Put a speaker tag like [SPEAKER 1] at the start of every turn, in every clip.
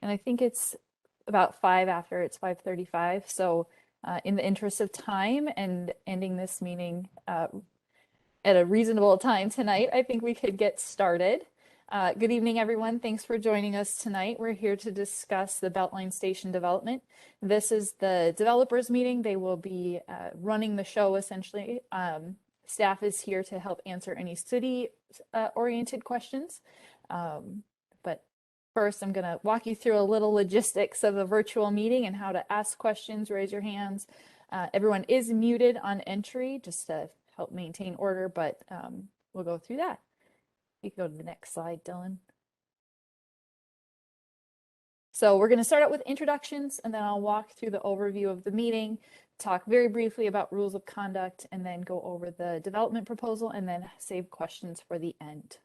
[SPEAKER 1] and I think it's about 5 after it's 5:35. So in the interest of time and ending this meeting at a reasonable time tonight, I think we could get started. Good evening, everyone. Thanks for joining us tonight. We're here to discuss the Beltline Station development. This is the developers meeting. They will be running the show essentially. Staff is here to help answer any city oriented questions. But first, I'm going to walk you through a little logistics of a virtual meeting and how to ask questions, raise your hands. Everyone is muted on entry just to help maintain order, but we'll go through that. You can go to the next slide, Dylan. So we're going to start out with introductions, and then I'll walk through the overview of the meeting, talk very briefly about rules of conduct, and then go over the development proposal, and then save questions for the end.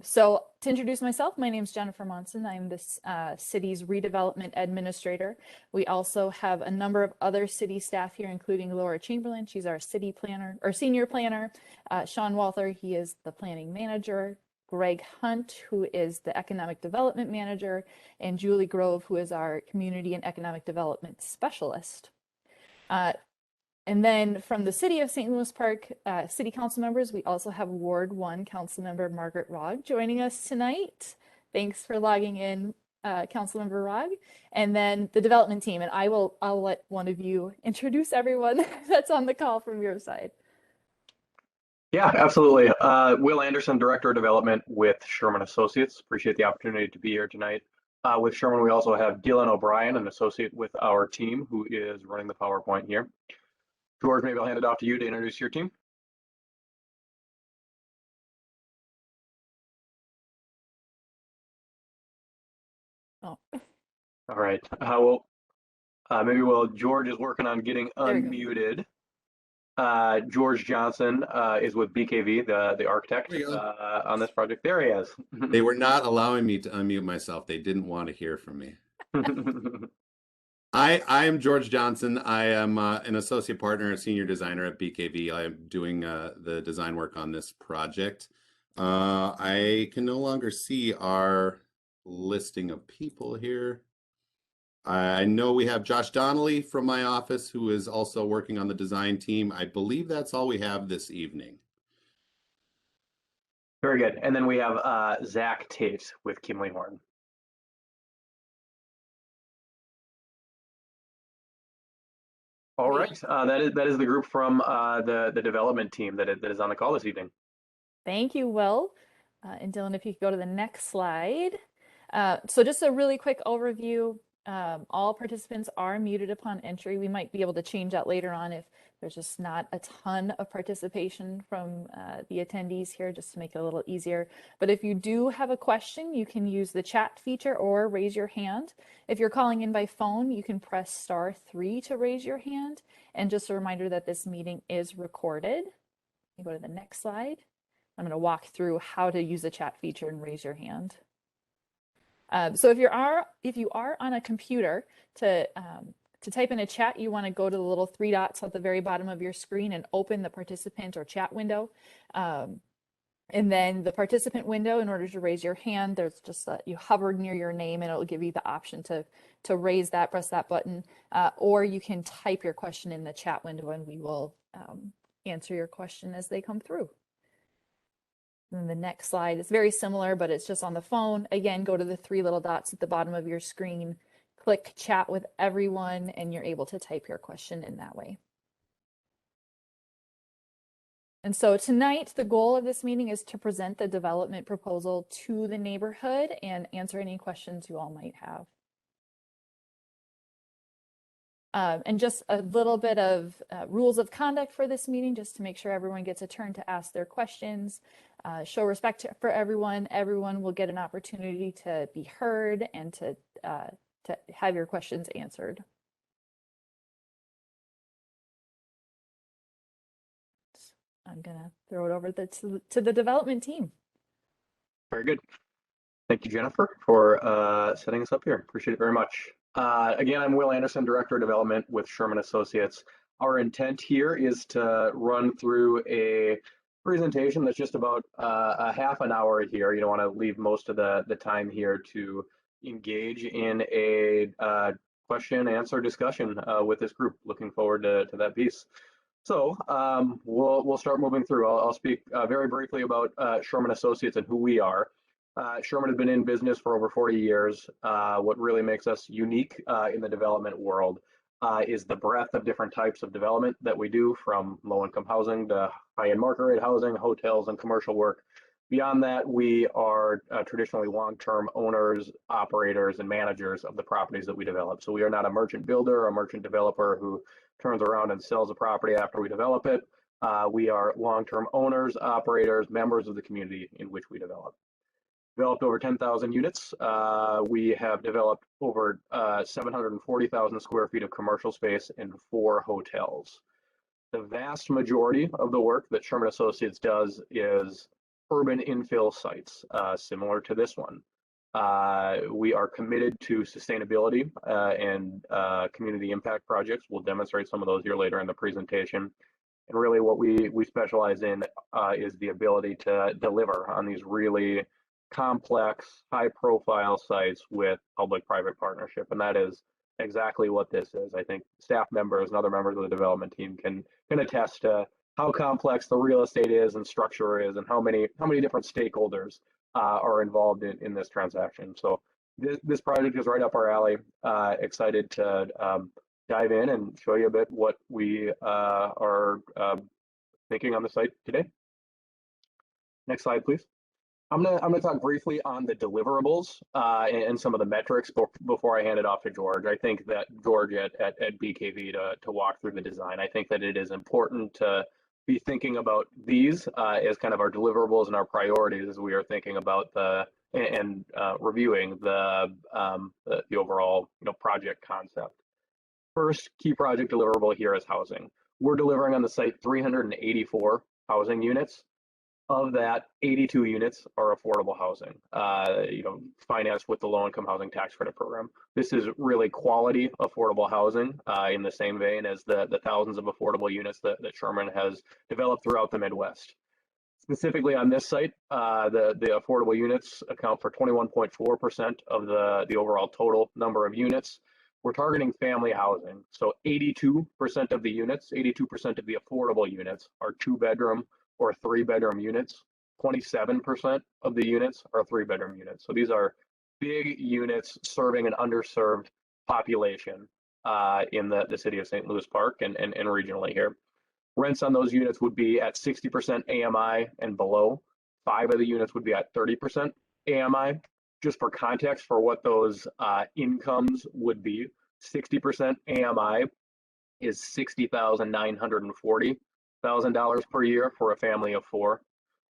[SPEAKER 1] So to introduce myself, my name is Jennifer Monson. I'm this city's redevelopment administrator. We also have a number of other city staff here, including Laura Chamberlain. She's our city planner or senior planner. Sean Walther, he is the planning manager. Greg Hunt, who is the economic development manager, and Julie Grove, who is our community and economic development specialist. And then from the city of St. Louis Park city council members, we also have Ward 1 council member Margaret Rogg joining us tonight. Thanks for logging in, council member Rogg. And then the development team, and I'll let one of you introduce everyone that's on the call from your side.
[SPEAKER 2] Yeah, absolutely. Will Anderson, Director of Development with Sherman Associates. Appreciate the opportunity to be here tonight. With Sherman, we also have Dylan O'Brien, an associate with our team, who is running the PowerPoint here. George, maybe I'll hand it off to you to introduce your team.
[SPEAKER 1] Oh.
[SPEAKER 2] All right. Maybe while George is working on getting unmuted, George Johnson is with BKV, the architect on this project. There he is.
[SPEAKER 3] They were not allowing me to unmute myself. They didn't want to hear from me. I am George Johnson. I am an associate partner, a senior designer at BKV. I am doing the design work on this project. I can no longer see our listing of people here. I know we have Josh Donnelly from my office, who is also working on the design team. I believe that's all we have this evening.
[SPEAKER 2] Very good. And then we have Zach Tate with Kimley Horn. All right, that is the group from the development team that is on the call this evening.
[SPEAKER 1] Thank you, Will. And Dylan, if you could go to the next slide. So just a really quick overview. All participants are muted upon entry. We might be able to change that later on if there's just not a ton of participation from the attendees here, just to make it a little easier. But if you do have a question, you can use the chat feature or raise your hand. If you're calling in by phone, you can press *3 to raise your hand. And just a reminder that this meeting is recorded. You go to the next slide. I'm going to walk through how to use the chat feature and raise your hand. So if you are on a computer, to type in a chat, you want to go to the little 3 dots at the very bottom of your screen and open the participant or chat window. And then the participant window, in order to raise your hand, there's just you hover near your name and it'll give you the option to raise that, press that button, or you can type your question in the chat window and we will answer your question as they come through. And the next slide is very similar, but it's just on the phone. Again, go to the 3 little dots at the bottom of your screen, click chat with everyone, and you're able to type your question in that way. And so tonight, the goal of this meeting is to present the development proposal to the neighborhood and answer any questions you all might have. And just a little bit of rules of conduct for this meeting, just to make sure everyone gets a turn to ask their questions. Show respect for everyone. Everyone will get an opportunity to be heard and to have your questions answered. I'm gonna throw it over to the development team.
[SPEAKER 2] Very good. Thank you, Jennifer, for setting us up here. Appreciate it very much. Again, I'm Will Anderson, Director of Development with Sherman Associates. Our intent here is to run through a presentation that's just about a half an hour here. You don't want to leave most of the time here to engage in a question answer discussion with this group. Looking forward to that piece. So we'll start moving through. I'll speak very briefly about Sherman Associates and who we are. Sherman has been in business for over 40 years. What really makes us unique in the development world is the breadth of different types of development that we do, from low-income housing to high-end market rate housing, hotels, and commercial work. Beyond that, we are traditionally long-term owners, operators, and managers of the properties that we develop. So we are not a merchant builder or a merchant developer who turns around and sells a property after we develop it. We are long-term owners, operators, members of the community in which we develop. Developed over 10,000 units. We have developed over 740,000 square feet of commercial space and 4 hotels. The vast majority of the work that Sherman Associates does is urban infill sites, similar to this one. We are committed to sustainability and community impact projects. We'll demonstrate some of those here later in the presentation. And really what we specialize in is the ability to deliver on these really complex, high-profile sites with public-private partnership, and that is exactly what this is. I think staff members and other members of the development team can attest to how complex the real estate is and structure is, and how many different stakeholders are involved in this transaction. So this project is right up our alley. Excited to dive in and show you a bit what we are thinking on the site today. Next slide, please. I'm gonna talk briefly on the deliverables and some of the metrics before I hand it off to George. I think that George at BKV to walk through the design. I think that it is important to be thinking about these as kind of our deliverables and our priorities as we are thinking about and reviewing the overall project concept. First key project deliverable here is housing. We're delivering on the site 384 housing units. Of that, 82 units are affordable housing, financed with the low-income housing tax credit program. This is really quality affordable housing in the same vein as the thousands of affordable units that Sherman has developed throughout the Midwest. Specifically on this site, the affordable units account for 21.4% of the overall total number of units. We're targeting family housing, so 82% of the units, 82% of the affordable units are 2-bedroom or 3-bedroom units. 27% of the units are 3-bedroom units. So these are big units serving an underserved population in the city of St. Louis Park and regionally here. Rents on those units would be at 60% AMI and below. 5 of the units would be at 30% AMI. Just for context for what those incomes would be, 60% AMI is $60,940 per year for a family of 4,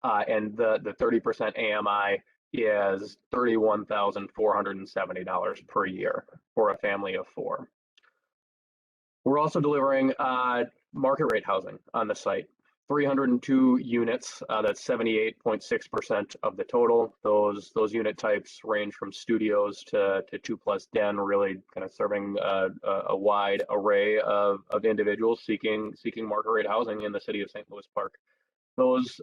[SPEAKER 2] and the 30% AMI is $31,470 per year for a family of 4. We're also delivering market rate housing on the site. 302 units, that's 78.6% of the total. Those unit types range from studios to 2+ den, really kind of serving a wide array of individuals seeking market rate housing in the city of St. Louis Park. Those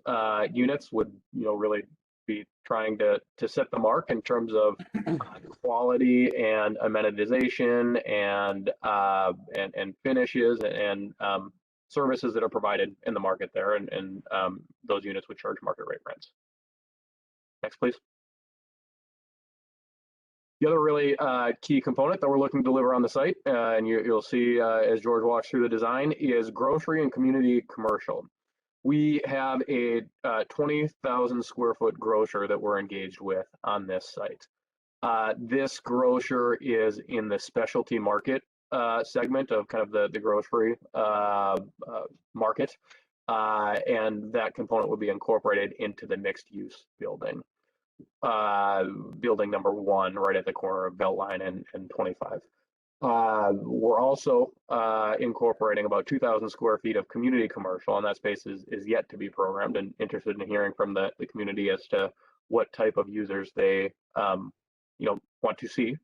[SPEAKER 2] units would really be trying to set the mark in terms of quality and amenitization and finishes and services that are provided in the market there, and those units would charge market rate rents. Next, please. The other really key component that we're looking to deliver on the site, and you'll see as George walks through the design, is grocery and community commercial. We have a 20,000 square foot grocer that we're engaged with on this site. This grocer is in the specialty market segment of kind of the grocery market, and that component will be incorporated into the mixed use building. Building number 1 right at the corner of Beltline and 25. We're also incorporating about 2,000 square feet of community commercial, and that space is yet to be programmed, and interested in hearing from the community as to what type of users they want to see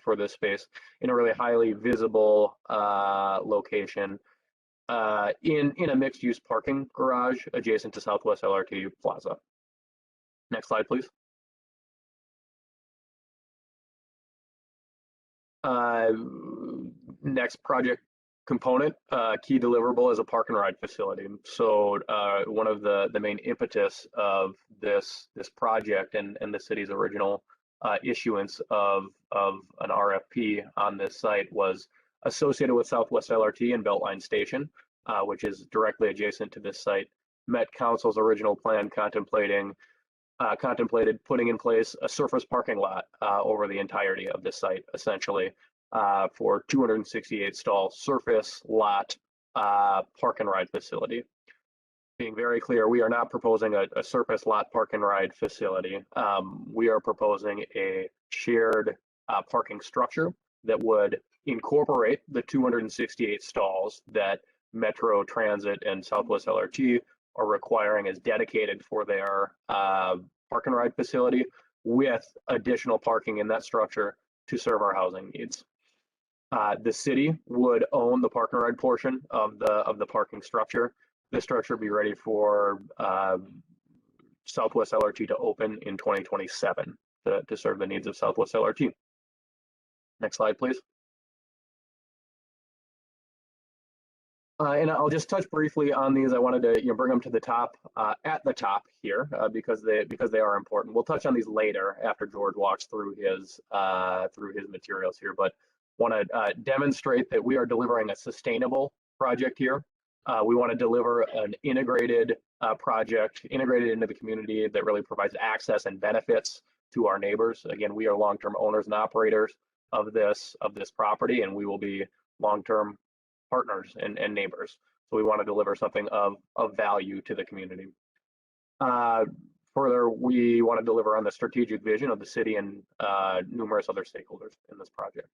[SPEAKER 2] for this space in a really highly visible location. in a mixed-use parking garage adjacent to Southwest LRT Plaza. Next slide, please. Next project component, key deliverable is a park and ride facility. So one of the main impetus of this project and the city's original issuance of an RFP on this site was associated with Southwest LRT and Beltline Station, which is directly adjacent to this site. Met Council's original plan contemplated putting in place a surface parking lot over the entirety of this site, essentially, for 268 stall surface lot park and ride facility. Being very clear, we are not proposing a surface lot park and ride facility. We are proposing a shared parking structure that would incorporate the 268 stalls that Metro Transit and Southwest LRT are requiring as dedicated for their park and ride facility, with additional parking in that structure to serve our housing needs. The city would own the park and ride portion of the parking structure. This structure would be ready for Southwest LRT to open in 2027 to serve the needs of Southwest LRT. Next slide, please. And I'll just touch briefly on these. I wanted to bring them to the top, at the top here, because they are important. We'll touch on these later after George walks through his materials here, but want to demonstrate that we are delivering a sustainable project here. We want to deliver an integrated project, integrated into the community, that really provides access and benefits to our neighbors. Again, we are long-term owners and operators of this property, and we will be long-term partners and neighbors. So we want to deliver something of value to the community. Further, we want to deliver on the strategic vision of the city and numerous other stakeholders in this project.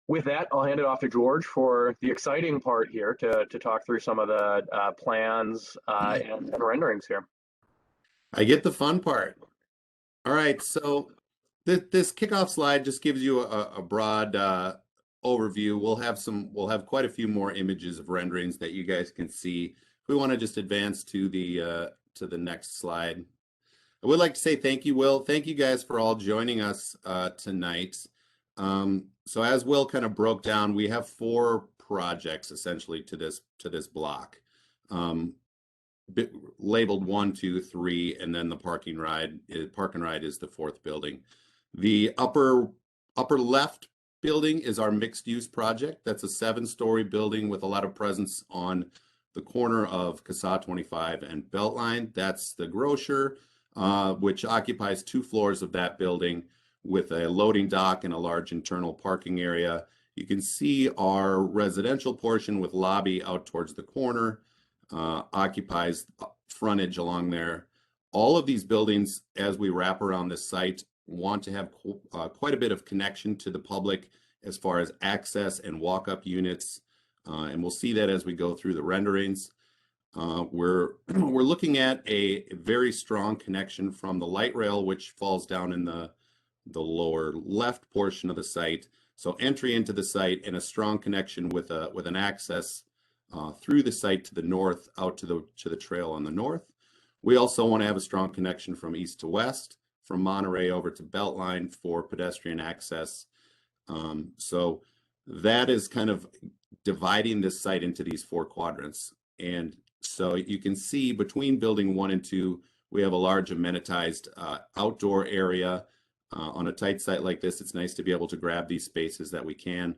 [SPEAKER 2] With that, I'll hand it off to George for the exciting part here to talk through some of the plans and renderings here.
[SPEAKER 3] I get the fun part. All right, so this kickoff slide just gives you a broad overview. We'll have quite a few more images of renderings that you guys can see. We want to just advance to the next slide. I would like to say thank you, Will. Thank you guys for all joining us tonight. So as Will kind of broke down, we have 4 projects essentially to this block, labeled 1, 2, 3, and then the park and ride is the 4th building. The upper left building is our mixed use project. That's a 7-story building with a lot of presence on the corner of Casa 25 and Beltline. That's the Grocer, which occupies 2 floors of that building with a loading dock and a large internal parking area. You can see our residential portion with lobby out towards the corner occupies frontage along there. All of these buildings, as we wrap around this site, want to have quite a bit of connection to the public as far as access and walk-up units, and we'll see that as we go through the renderings. We're looking at a very strong connection from the light rail, which falls down in the lower left portion of the site. So entry into the site and a strong connection with an access through the site to the north out to the trail on the north. We also want to have a strong connection from east to west, from Monterey over to Beltline for pedestrian access. So that is kind of dividing this site into these 4 quadrants. And so you can see between building 1 and 2, we have a large amenitized outdoor area. On a tight site like this, it's nice to be able to grab these spaces that we can.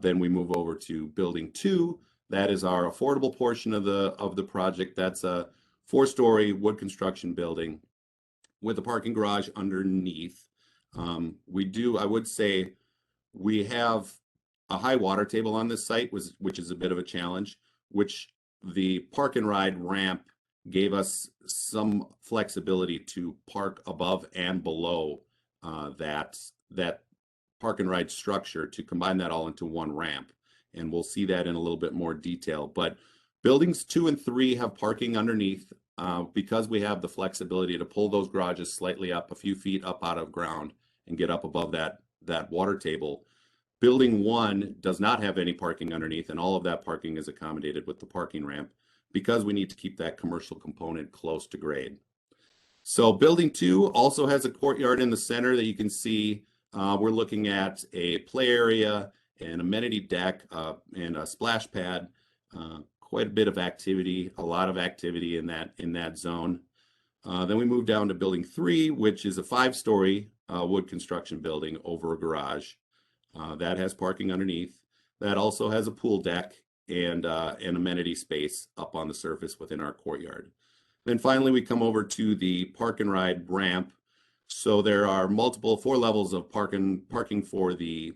[SPEAKER 3] Then we move over to building 2. That is our affordable portion of the project. That's a 4-story wood construction building with a parking garage underneath. I would say we have a high water table on this site, which is a bit of a challenge, which the park and ride ramp gave us some flexibility to park above and below that park and ride structure to combine that all into one ramp. And we'll see that in a little bit more detail. But buildings 2 and 3 have parking underneath because we have the flexibility to pull those garages slightly up, a few feet up out of ground and get up above that water table. Building 1 does not have any parking underneath, and all of that parking is accommodated with the parking ramp because we need to keep that commercial component close to grade. So building 2 also has a courtyard in the center that you can see. We're looking at a play area, an amenity deck, and a splash pad. Quite a bit of activity, a lot of activity in that zone. Then we move down to building 3, which is a 5-story wood construction building over a garage. That has parking underneath. That also has a pool deck and an amenity space up on the surface within our courtyard. Then finally, we come over to the park and ride ramp. So there are multiple 4 levels of parking for the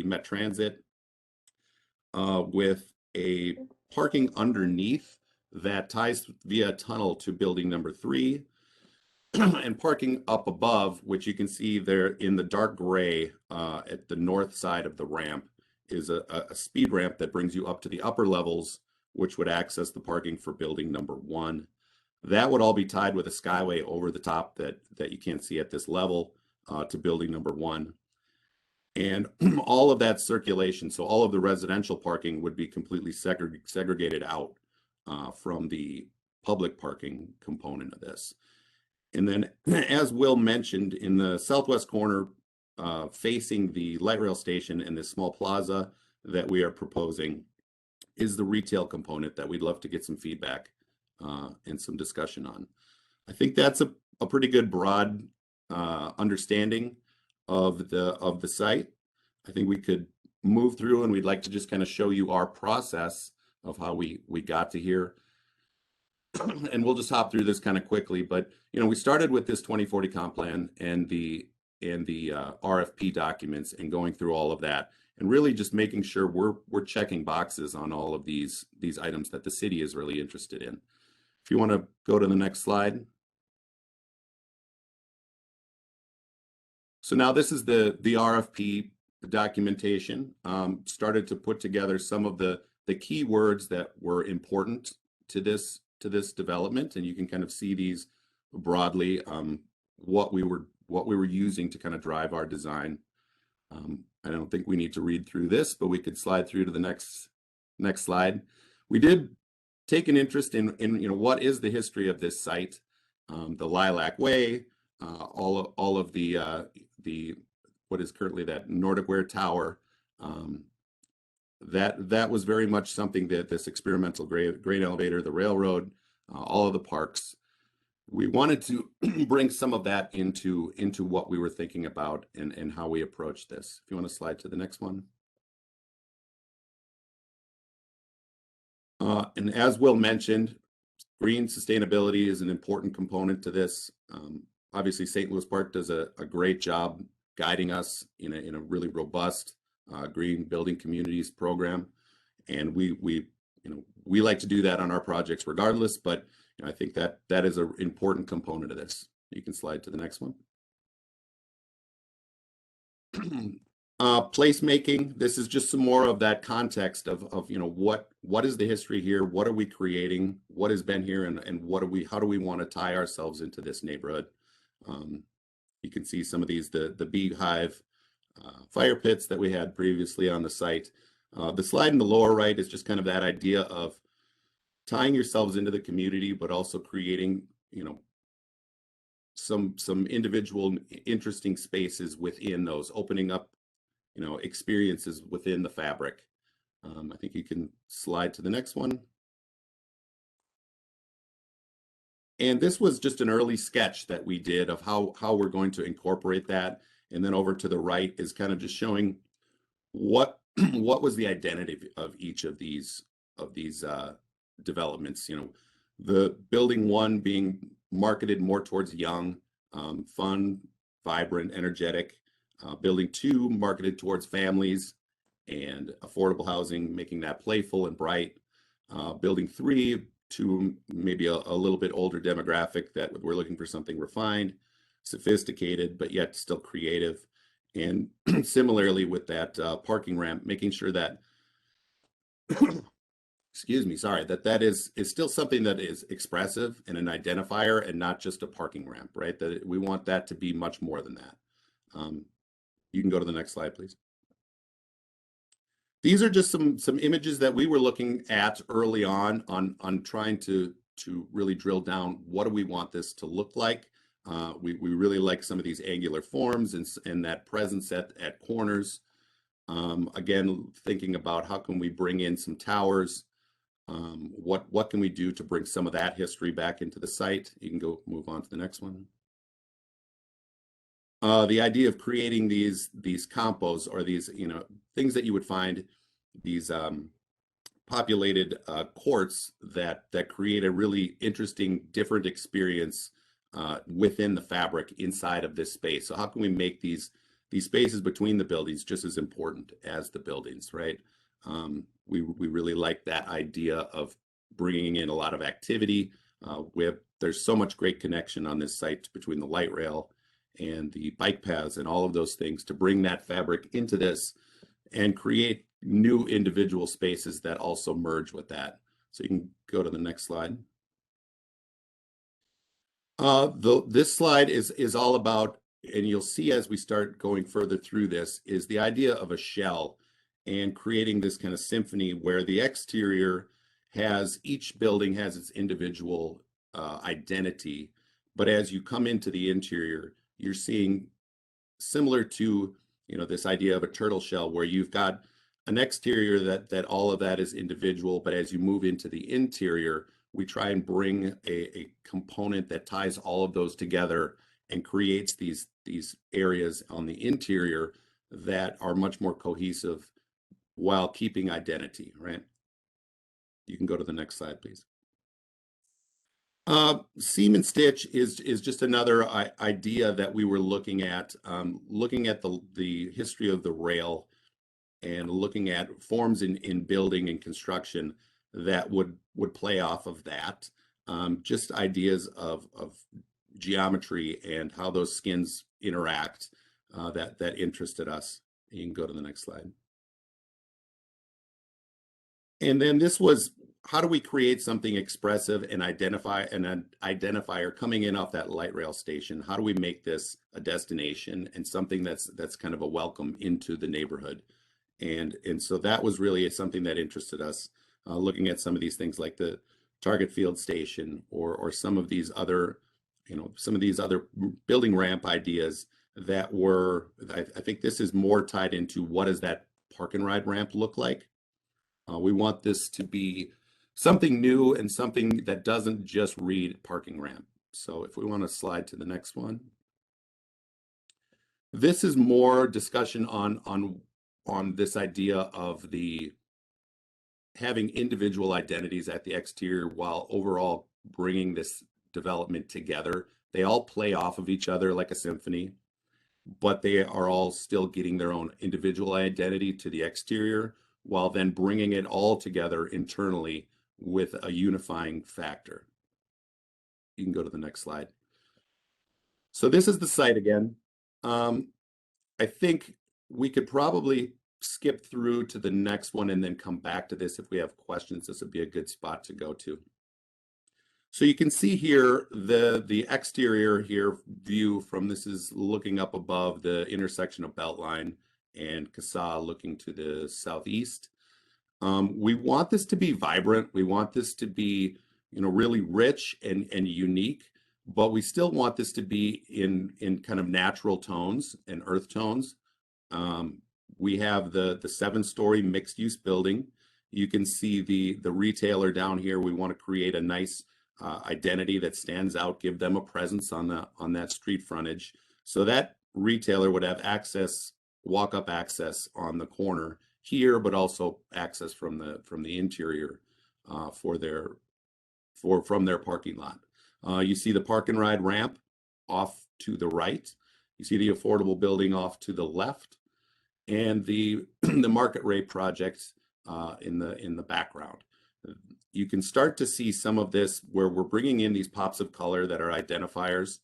[SPEAKER 3] Met Transit, with a parking underneath that ties via tunnel to building number 3, and parking up above, which you can see there in the dark gray at the north side of the ramp, is a speed ramp that brings you up to the upper levels, which would access the parking for building number 1. That would all be tied with a skyway over the top that you can't see at this level to building number 1. And all of that circulation, so all of the residential parking would be completely segregated out from the public parking component of this. And then, as Will mentioned, in the southwest corner, facing the light rail station and this small plaza that we are proposing, is the retail component that we'd love to get some feedback and some discussion on. I think that's a pretty good broad understanding of the site. I think we could move through, and we'd like to just kind of show you our process of how we got to here. And we'll just hop through this kind of quickly, but we started with this 2040 comp plan and the RFP documents, and going through all of that, and really just making sure we're checking boxes on all of these items that the city is really interested in. If you want to go to the next slide. So now this is the RFP documentation. Started to put together some of the keywords that were important to this development, and you can kind of see these broadly, what we were using to kind of drive our design. I don't think we need to read through this, but we could slide through to the next slide. We did take an interest in what is the history of this site, the Lilac Way, all of the what is currently that Nordic Ware Tower. That was very much something that this experimental grain elevator, the railroad, all of the parks, we wanted to bring some of that into what we were thinking about and how we approach this. If you want to slide to the next one. And as Will mentioned, green sustainability is an important component to this. Obviously, St. Louis Park does a great job guiding us in a really robust green building communities program, and we like to do that on our projects regardless. But I think that is an important component of this. You can slide to the next one. Placemaking. This is just some more of that context of what is the history here, what are we creating, what has been here, and how do we want to tie ourselves into this neighborhood. You can see some of these, the beehive fire pits that we had previously on the site. The slide in the lower right is just kind of that idea of tying yourselves into the community, but also creating some individual interesting spaces within those, opening up experiences within the fabric. I think you can slide to the next one. And this was just an early sketch that we did of how we're going to incorporate that. And then over to the right is kind of just showing what was the identity of each of these developments. The building 1 being marketed more towards young, fun, vibrant, energetic. Building 2 marketed towards families and affordable housing, making that playful and bright. Building 3 to maybe a little bit older demographic that we're looking for something refined, sophisticated, but yet still creative. And similarly with that parking ramp, making sure that, excuse me, sorry, that is still something that is expressive and an identifier and not just a parking ramp, right? That we want that to be much more than that. You can go to the next slide, please. these are just some images that we were looking at early on trying to really drill down, what do we want this to look like? We really like some of these angular forms and that presence at corners. Again, thinking about how can we bring in some towers? What can we do to bring some of that history back into the site? You can go move on to the next one. The idea of creating these compos, or these, you know, things that you would find, these populated courts that create a really interesting, different experience within the fabric inside of this space. So how can we make these spaces between the buildings just as important as the buildings, right? We really like that idea of bringing in a lot of activity. There's so much great connection on this site between the light rail and the bike paths and all of those things to bring that fabric into this and create new individual spaces that also merge with that. So you can go to the next slide. This slide is all about, and you'll see as we start going further through this, is the idea of a shell and creating this kind of symphony where the exterior has, each building has its individual identity. But as you come into the interior, you're seeing, similar to, you know, this idea of a turtle shell, where you've got an exterior that all of that is individual, but as you move into the interior, we try and bring a component that ties all of those together and creates these areas on the interior that are much more cohesive while keeping identity, right? You can go to the next slide, please. Seam and stitch is just another idea that we were looking at the history of the rail and looking at forms in building and construction that would play off of that. Just ideas of geometry and how those skins interact that interested us. You can go to the next slide. And then this was, how do we create something expressive and identify an identifier coming in off that light rail station? How do we make this a destination and something that's kind of a welcome into the neighborhood? And so that was really something that interested us, looking at some of these things like the Target Field Station or some of these other, you know, some of these other building ramp ideas that were, I think this is more tied into what does that park and ride ramp look like? We want this to be something new and something that doesn't just read parking ramp. So if we want to slide to the next one. This is more discussion on this idea of the having individual identities at the exterior while overall bringing this development together. They all play off of each other like a symphony, but they are all still getting their own individual identity to the exterior, while then bringing it all together internally with a unifying factor. You can go to the next slide. So this is the site again. I think we could probably skip through to the next one and then come back to this if we have questions. This would be a good spot to go to. So you can see here the exterior here view from, this is looking up above the intersection of Beltline and Casa, looking to the southeast. We want this to be vibrant. We want this to be, you know, really rich and unique, but we still want this to be in kind of natural tones and earth tones. We have the 7-story mixed use building. You can see the retailer down here. We want to create a nice identity that stands out, give them a presence on that street frontage. So that retailer would have access, walk-up access on the corner here, but also access from the interior from their parking lot. You see the park and ride ramp off to the right. You see the affordable building off to the left, and the market rate project in the background. You can start to see some of this where we're bringing in these pops of color that are identifiers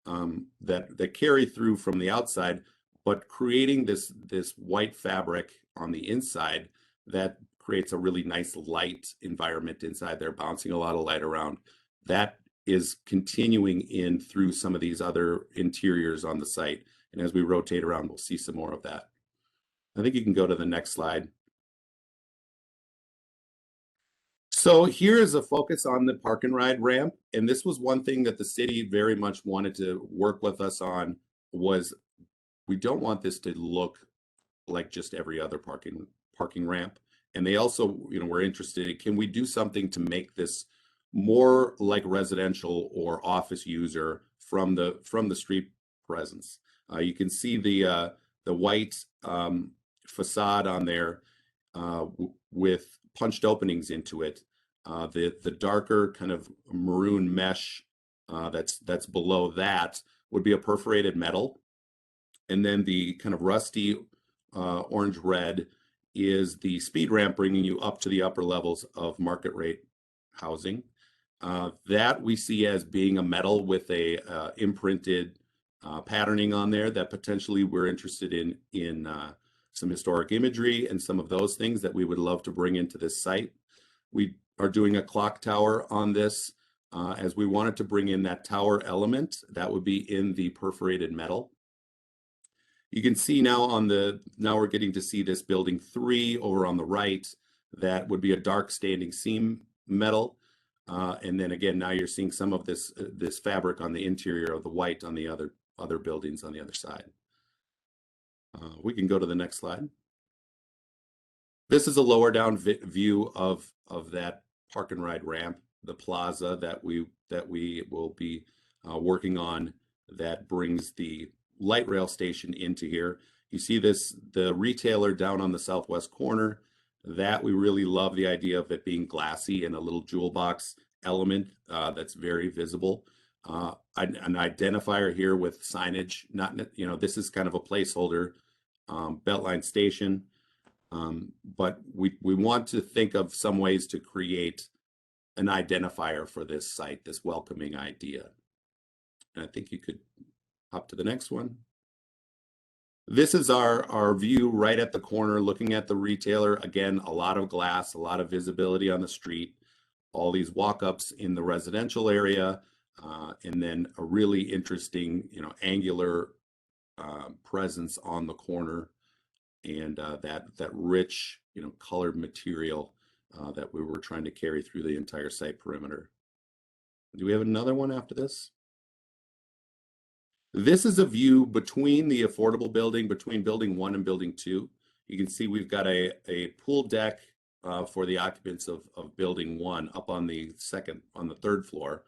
[SPEAKER 3] that carry through from the outside, but creating this white fabric on the inside that creates a really nice light environment inside there, bouncing a lot of light around. That is continuing in through some of these other interiors on the site. And as we rotate around, we'll see some more of that. I think you can go to the next slide. So here is a focus on the park and ride ramp. And this was one thing that the city very much wanted to work with us on, was we don't want this to look like just every other parking ramp. And they also, were interested in, can we do something to make this more like residential or office user from the street presence? You can see the white facade on there with punched openings into it. The darker kind of maroon mesh that's below that would be a perforated metal. And then the kind of rusty orange red is the speed ramp, bringing you up to the upper levels of market rate housing. That we see as being a metal with a imprinted patterning on there that potentially we're interested in some historic imagery and some of those things that we would love to bring into this site. We are doing a clock tower on this as we wanted to bring in that tower element that would be in the perforated metal. You can see now now we're getting to see this building 3 over on the right. That would be a dark standing seam metal. And then again, now you're seeing some of this fabric on the interior of the white on the other buildings on the other side. We can go to the next slide. This is a lower down view of that park and ride ramp, the plaza that we will be working on, that brings the light rail station into here. You see the retailer down on the southwest corner, that we really love the idea of it being glassy and a little jewel box element that's very visible. An identifier here with signage, this is kind of a placeholder, Beltline station. But we want to think of some ways to create an identifier for this site, this welcoming idea. And I think you could hop to the next one. This is our view right at the corner, looking at the retailer. Again, a lot of glass, a lot of visibility on the street, all these walk-ups in the residential area, and then a really interesting, angular presence on the corner, and that rich, colored material that we were trying to carry through the entire site perimeter. Do we have another one after this? This is a view between the affordable building, between building 1 and building 2. You can see we've got a pool deck for the occupants of building 1 up on the 3rd floor.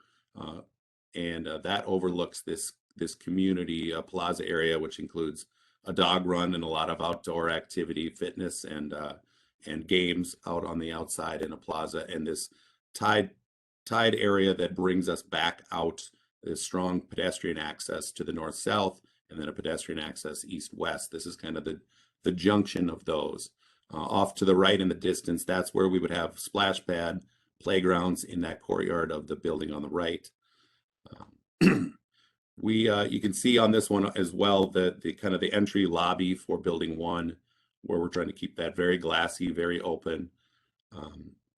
[SPEAKER 3] And that overlooks this community plaza area, which includes a dog run and a lot of outdoor activity, fitness and games out on the outside in a plaza, and this tide area that brings us back out. There's strong pedestrian access to the north-south, and then a pedestrian access east-west. This is kind of the junction of those. Off to the right in the distance, that's where we would have splash pad playgrounds in that courtyard of the building on the right. You can see on this one as well the kind of the entry lobby for building 1, where we're trying to keep that very glassy, very open.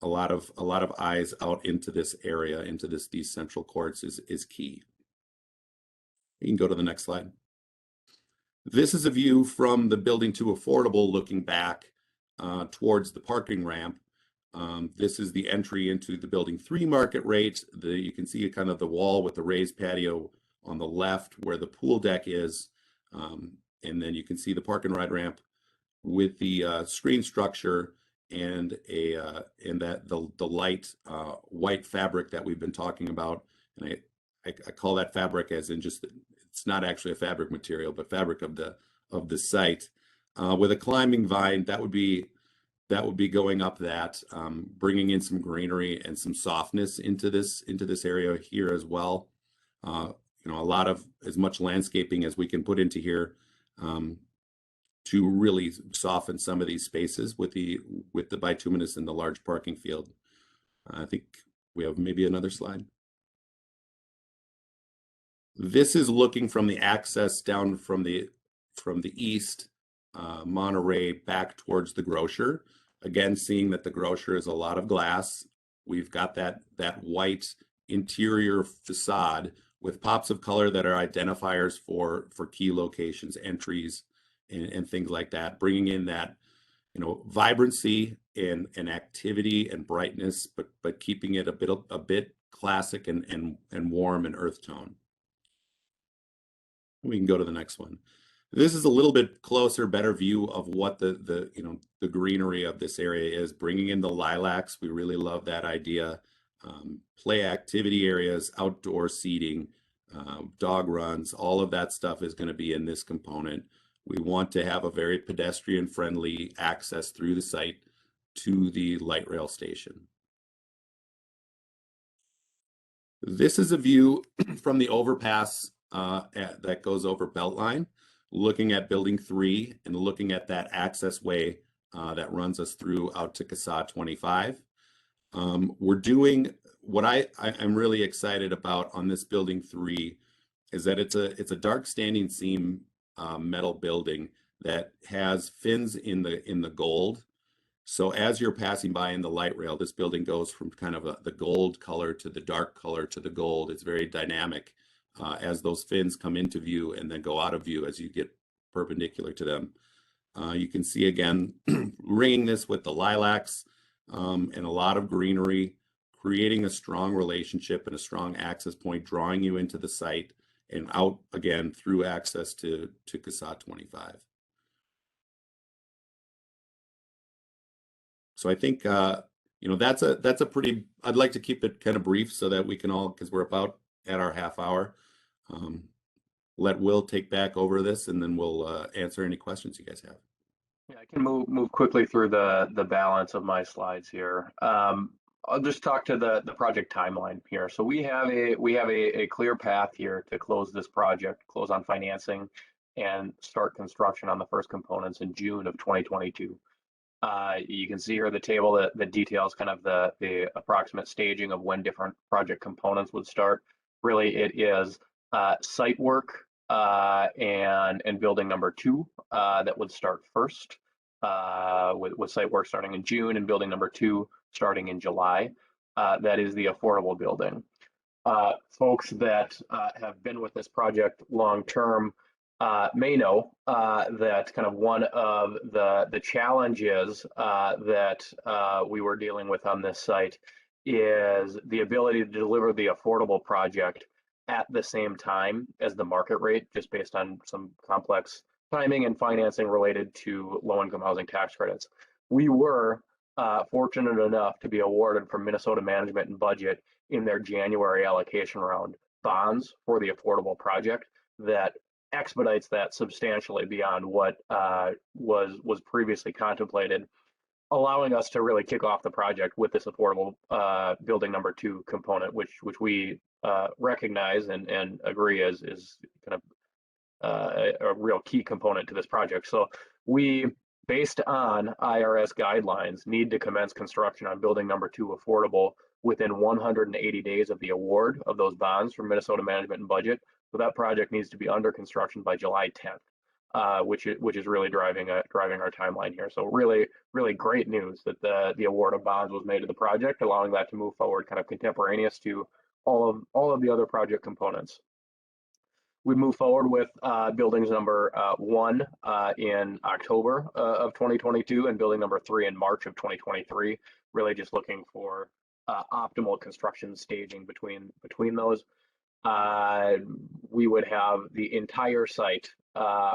[SPEAKER 3] A lot of eyes out into this area, into these central courts is key. You can go to the next slide. This is a view from the building 2 affordable, looking back towards the parking ramp. This is the entry into the building 3 market rate. You can see kind of the wall with the raised patio on the left where the pool deck is, and then you can see the park and ride ramp with the screen structure and the light white fabric that we've been talking about. And I call that fabric as in just, it's not actually a fabric material, but fabric of the site. With a climbing vine, that would be going up that, bringing in some greenery and some softness into this area here as well. A lot of as much landscaping as we can put into here to really soften some of these spaces with the bituminous and the large parking field. I think we have maybe another slide. This is looking from the access down from the east, Monterey back towards the Grocer. Again, seeing that the Grocer is a lot of glass. We've got that white interior facade with pops of color that are identifiers for key locations, entries, and things like that, bringing in that vibrancy and activity and brightness, but keeping it a bit classic and warm and earth tone. We can go to the next one. This is a little bit closer, better view of what the greenery of this area is. Bringing in the lilacs, we really love that idea. Play activity areas, outdoor seating, dog runs, all of that stuff is going to be in this component. We want to have a very pedestrian-friendly access through the site to the light rail station. This is a view from the overpass that goes over Beltline, looking at Building 3 and looking at that access way that runs us through out to CASA 25. We're doing what I'm really excited about on this Building 3 is that it's a dark standing seam metal building that has fins in the gold. So as you're passing by in the light rail, this building goes from kind of the gold color to the dark color to the gold. It's very dynamic as those fins come into view and then go out of view as you get perpendicular to them. You can see again, ringing this with the lilacs and a lot of greenery, creating a strong relationship and a strong access point, drawing you into the site and out again through access to CASA 25. So I think, that's a pretty, I'd like to keep it kind of brief so that we can all, because we're about at our half hour, let Will take back over this and then we'll answer any questions you guys have.
[SPEAKER 2] Yeah, I can move quickly through the balance of my slides here. I'll just talk to the project timeline here. So we have a clear path here to close this project, close on financing, and start construction on the first components in June of 2022. You can see here the table that details kind of the approximate staging of when different project components would start. Really, it is site work and building number 2 that would start first, with site work starting in June and building number 2 starting in July. That is the affordable building. Folks that have been with this project long term may know that kind of one of the challenges that we were dealing with on this site is the ability to deliver the affordable project at the same time as the market rate, just based on some complex timing and financing related to low-income housing tax credits. We were fortunate enough to be awarded from Minnesota Management and Budget in their January allocation round bonds for the affordable project that expedites that substantially beyond what was previously contemplated, allowing us to really kick off the project with this affordable building number 2 component, which we recognize and agree is kind of a real key component to this project. So we, based on IRS guidelines, need to commence construction on building number 2 affordable within 180 days of the award of those bonds from Minnesota Management and Budget. So that project needs to be under construction by July 10th, which is really driving our timeline here. So really great news that the award of bonds was made to the project, allowing that to move forward kind of contemporaneous to all of the other project components. We move forward with buildings number 1 in October of 2022 and building number 3 in March of 2023. Really just looking for optimal construction staging between those. We would have the entire site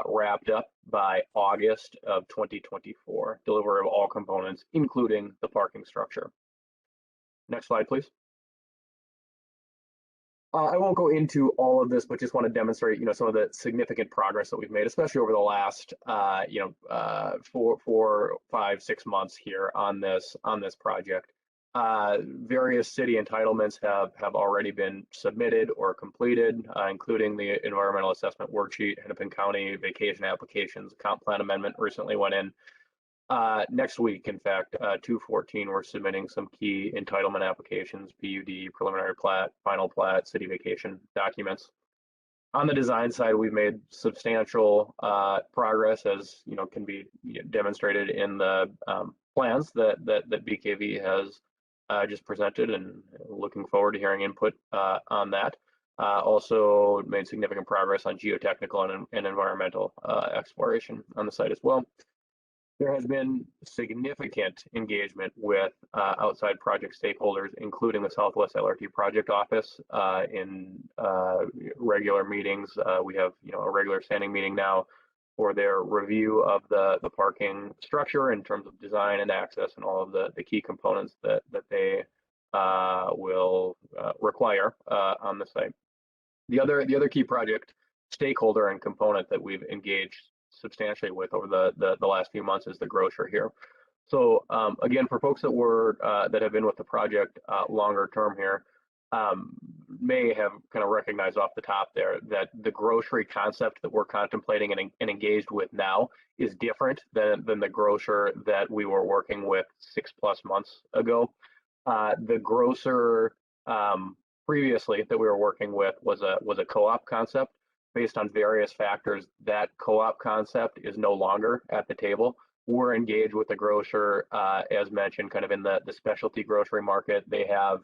[SPEAKER 2] wrapped up by August of 2024, delivery of all components, including the parking structure. Next slide, please. I won't go into all of this, but just want to demonstrate, some of the significant progress that we've made, especially over the last, 4, 5, 6 months here on this project. Various city entitlements have already been submitted or completed, including the environmental assessment worksheet. Hennepin County vacation applications, comp plan amendment recently went in. Next week, in fact, 2/14, we're submitting some key entitlement applications, PUD, preliminary plat, final plat, city vacation documents. On the design side, we've made substantial progress, as can be demonstrated in the plans that BKV has just presented, and looking forward to hearing input on that. Also made significant progress on geotechnical and environmental exploration on the site as well. There has been significant engagement with outside project stakeholders, including the Southwest LRT Project Office in regular meetings. We have a regular standing meeting now for their review of the parking structure in terms of design and access and all of the key components that they will require on the site. The other key project stakeholder and component that we've engaged substantially with over the last few months is the Grocer here. So again, for folks that have been with the project longer term here, may have kind of recognized off the top there that the grocery concept that we're contemplating and engaged with now is different than the Grocer that we were working with 6+ months ago. The Grocer previously that we were working with was a co-op concept. Based on various factors, that co-op concept is no longer at the table. We're engaged with the Grocer, as mentioned, kind of in the specialty grocery market. They have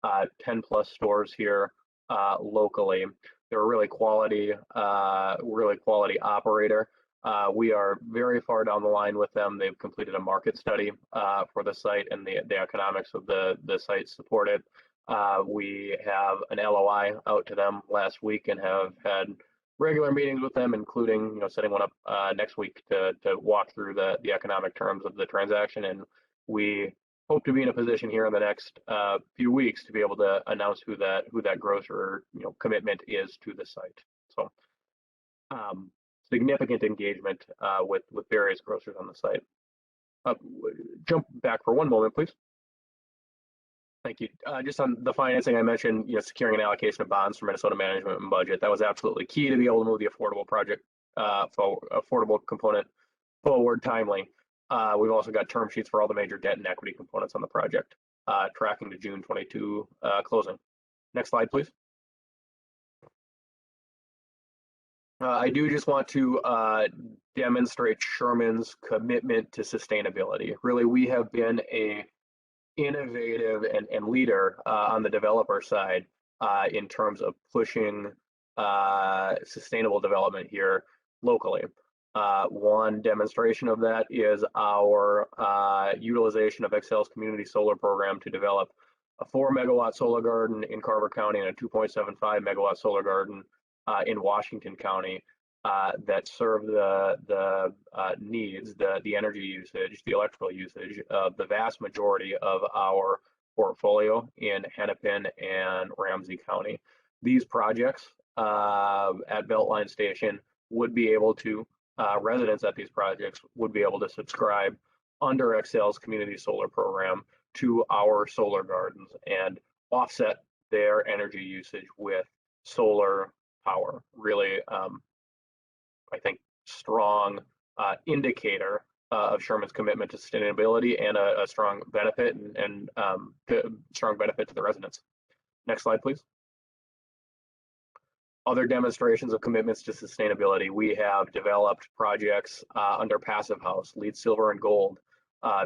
[SPEAKER 2] 10+ stores here locally. They're a really quality operator. We are very far down the line with them. They've completed a market study for the site, and the economics of the site support it. We have an LOI out to them last week and have had regular meetings with them, including setting one up next week to walk through the economic terms of the transaction. And we hope to be in a position here in the next few weeks to be able to announce who that Grocer commitment is to the site. So significant engagement with various grocers on the site. Jump back for one moment, please. Thank you. Just on the financing, I mentioned securing an allocation of bonds for Minnesota Management and Budget. That was absolutely key to be able to move the affordable project, affordable component forward timely. We've also got term sheets for all the major debt and equity components on the project, tracking to June 22 closing. Next slide, please. I do just want to demonstrate Sherman's commitment to sustainability. Really, we have been a innovative and leader on the developer side in terms of pushing sustainable development here locally. One demonstration of that is our utilization of Excel's community solar program to develop a 4-megawatt solar garden in Carver County and a 2.75-megawatt solar garden in Washington County that serve the needs, the energy usage, the electrical usage of the vast majority of our portfolio in Hennepin and Ramsey County. These projects at Beltline Station would be able to, residents at these projects would be able to subscribe under Excel's community solar program to our solar gardens and offset their energy usage with solar power. Really, I think, strong indicator of Sherman's commitment to sustainability and a strong benefit and strong benefit to the residents. Next slide, please. Other demonstrations of commitments to sustainability. We have developed projects under Passive House, LEED Silver and Gold,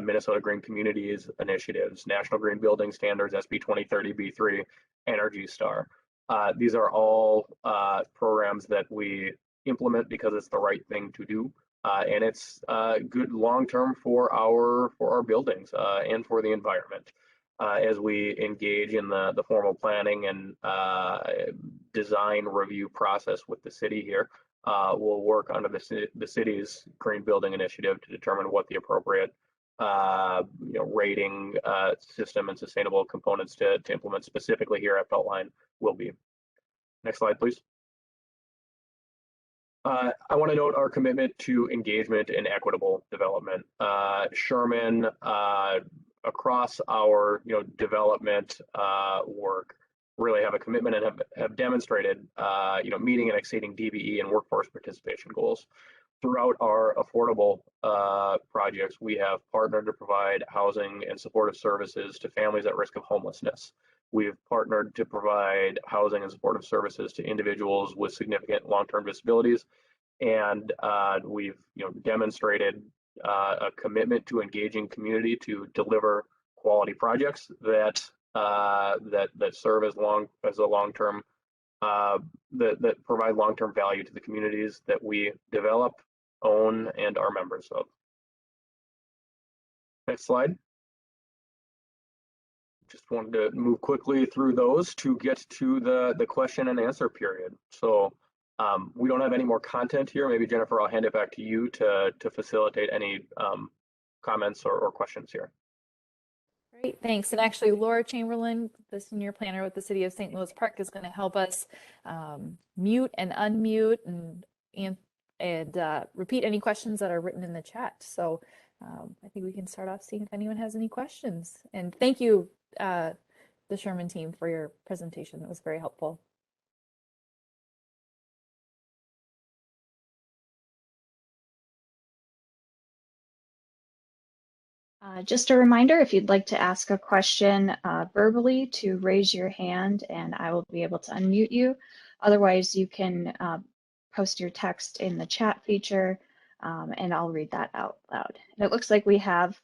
[SPEAKER 2] Minnesota Green Communities initiatives, National Green Building Standards, SB 2030 B3, Energy Star. These are all programs that we implement because it's the right thing to do, and it's good long-term for our buildings and for the environment. As we engage in the formal planning and design review process with the city here, we'll work under the city's green building initiative to determine what the appropriate rating system and sustainable components to implement specifically here at Beltline will be. Next slide, please. I want to note our commitment to engagement in equitable development. Sherman, across our development work, really have a commitment and have demonstrated meeting and exceeding DBE and workforce participation goals. Throughout our affordable projects, we have partnered to provide housing and supportive services to families at risk of homelessness. We've partnered to provide housing and supportive services to individuals with significant long-term disabilities, and we've demonstrated a commitment to engaging community to deliver quality projects that serve as a long-term that provide long-term value to the communities that we develop, own, and are members of. Next slide. Just wanted to move quickly through those to get to the question and answer period. So we don't have any more content here. Maybe Jennifer, I'll hand it back to you to facilitate any comments or questions here.
[SPEAKER 1] Great, thanks. And actually, Laura Chamberlain, the senior planner with the City of St. Louis Park, is going to help us mute and unmute and repeat any questions that are written in the chat. So I think we can start off seeing if anyone has any questions. And thank you, the Sherman team, for your presentation. It was very helpful.
[SPEAKER 4] Just a reminder, if you'd like to ask a question verbally, to raise your hand and I will be able to unmute you. Otherwise, you can post your text in the chat feature and I'll read that out loud. And it looks like we have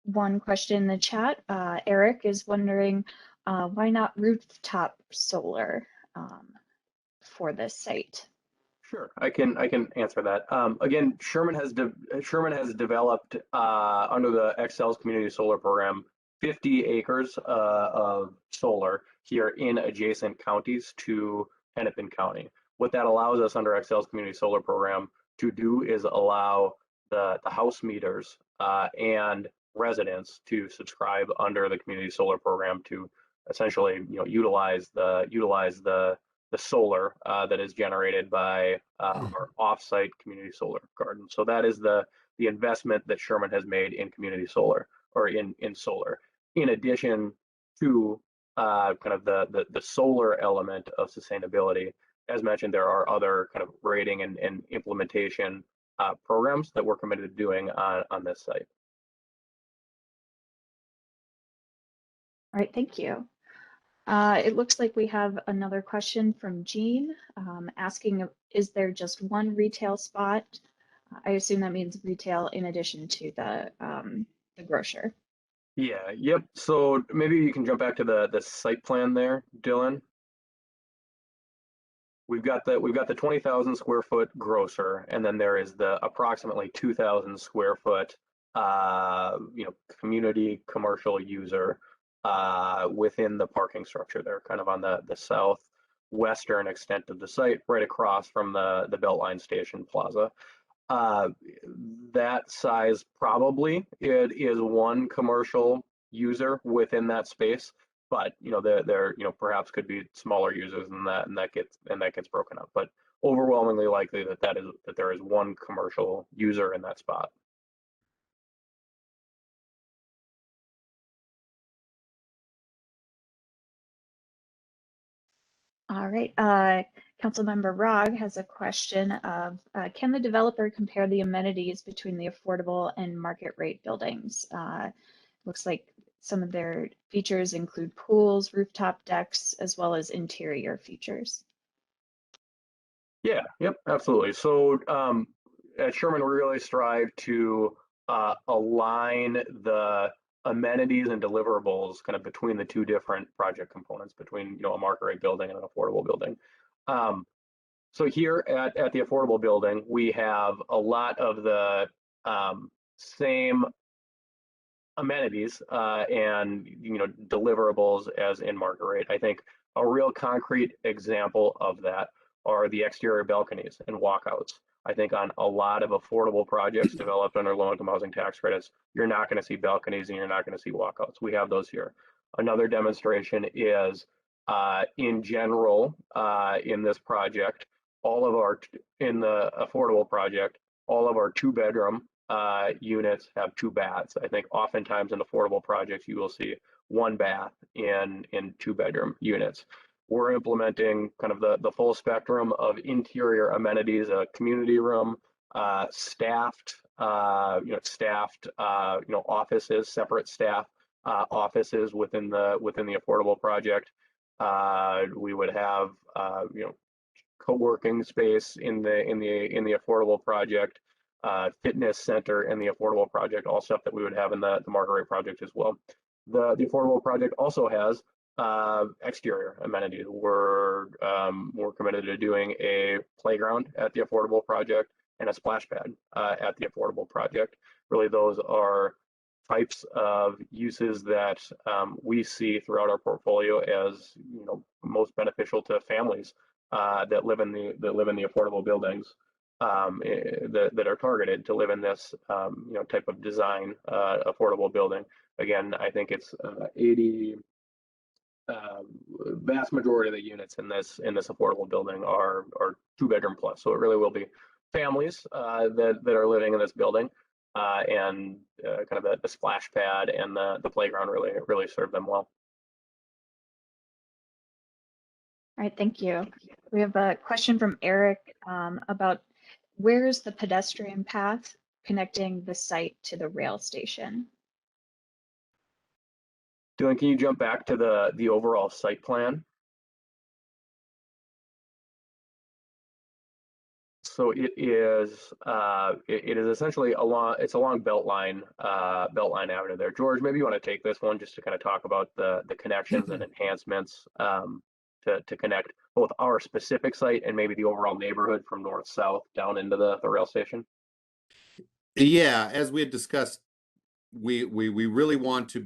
[SPEAKER 4] one question in the chat. Eric is wondering, why not rooftop solar for this site?
[SPEAKER 2] Sure, I can answer that. Again, Sherman has developed under the Excel's Community Solar Program 50 acres of solar here in adjacent counties to Hennepin County. What that allows us under Excel's Community Solar Program to do is allow the house meters and residents to subscribe under the Community Solar Program to essentially, utilize the solar that is generated by our off-site community solar garden. So that is the investment that Sherman has made in community solar, or in solar. In addition to kind of the solar element of sustainability, as mentioned, there are other kind of rating and implementation programs that we're committed to doing on this site.
[SPEAKER 4] All right, thank you. It looks like we have another question from Jean asking, is there just one retail spot? I assume that means retail in addition to the grocer.
[SPEAKER 2] Yeah, yep. So maybe you can jump back to the site plan there, Dylan. We've got the 20,000 square foot grocer, and then there is the approximately 2,000 square foot community commercial user within the parking structure there, kind of on the southwestern extent of the site, right across from the Beltline station plaza. That size, probably it is one commercial user within that space, but there perhaps could be smaller users than that, and that gets broken up. But overwhelmingly likely that there is one commercial user in that spot.
[SPEAKER 4] All right, Councilmember Rogg has a question of, can the developer compare the amenities between the affordable and market rate buildings? Looks like some of their features include pools, rooftop decks, as well as interior features.
[SPEAKER 2] Yeah, yep, absolutely. So at Sherman, we really strive to align the amenities and deliverables kind of between the two different project components, between a market rate building and an affordable building. So here at the affordable building, we have a lot of the same amenities and deliverables as in market rate. I think a real concrete example of that are the exterior balconies and walkouts. I think on a lot of affordable projects developed under low-income housing tax credits, you're not going to see balconies and you're not going to see walkouts. We have those here. Another demonstration is in general in this project, in the affordable project, all of our 2-bedroom units have 2 baths. I think oftentimes in affordable projects you will see 1 bath in 2-bedroom units. We're implementing kind of the full spectrum of interior amenities, a community room, staffed offices, separate staff offices within the affordable project. We would have co-working space in the affordable project, fitness center in the affordable project, all stuff that we would have in the market rate project as well. The affordable project also has exterior amenities. We're committed to doing a playground at the affordable project, and a splash pad at the affordable project. Really, those are types of uses that we see throughout our portfolio as most beneficial to families that live in the affordable buildings that are targeted to live in this type of design affordable building. Again, I think it's 80. Vast majority of the units in this affordable building are 2-bedroom plus, so it really will be families that are living in this building, and kind of the splash pad and the playground really serve them well.
[SPEAKER 4] All right, thank you. We have a question from Eric about where's the pedestrian path connecting the site to the rail station?
[SPEAKER 2] Dylan, can you jump back to the overall site plan? So it is essentially along Beltline Avenue there. George, maybe you want to take this one just to kind of talk about the connections and enhancements to connect both our specific site and maybe the overall neighborhood from north south down into the rail station.
[SPEAKER 3] Yeah, as we had discussed, we really want to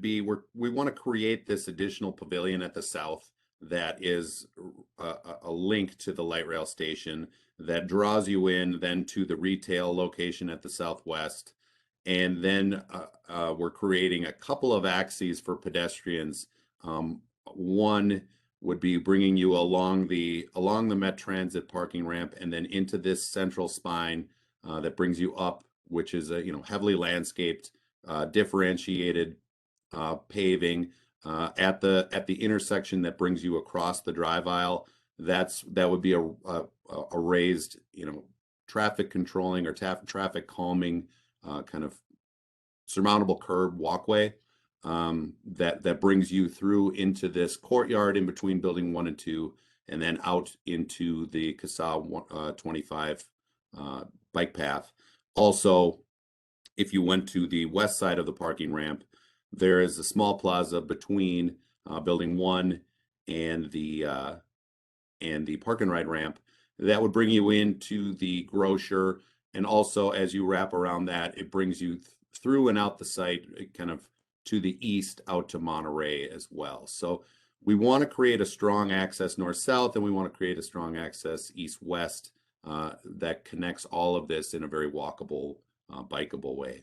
[SPEAKER 3] we want to create this additional pavilion at the south that is a link to the light rail station that draws you in then to the retail location at the southwest. And then we're creating a couple of axes for pedestrians. One would be bringing you along the Met Transit parking ramp and then into this central spine that brings you up, which is a heavily landscaped, differentiated paving at the intersection that brings you across the drive aisle. That would be a raised traffic controlling or traffic calming kind of surmountable curb walkway that brings you through into this courtyard in between building 1 and 2, and then out into the CASA 25 bike path. Also, if you went to the west side of the parking ramp, there is a small plaza between building 1 and the park and ride ramp that would bring you into the Grocer. And also, as you wrap around that, it brings you through and out the site, kind of to the east out to Monterey as well. So we want to create a strong access north-south, and we want to create a strong access east-west that connects all of this in a very walkable, bikeable way.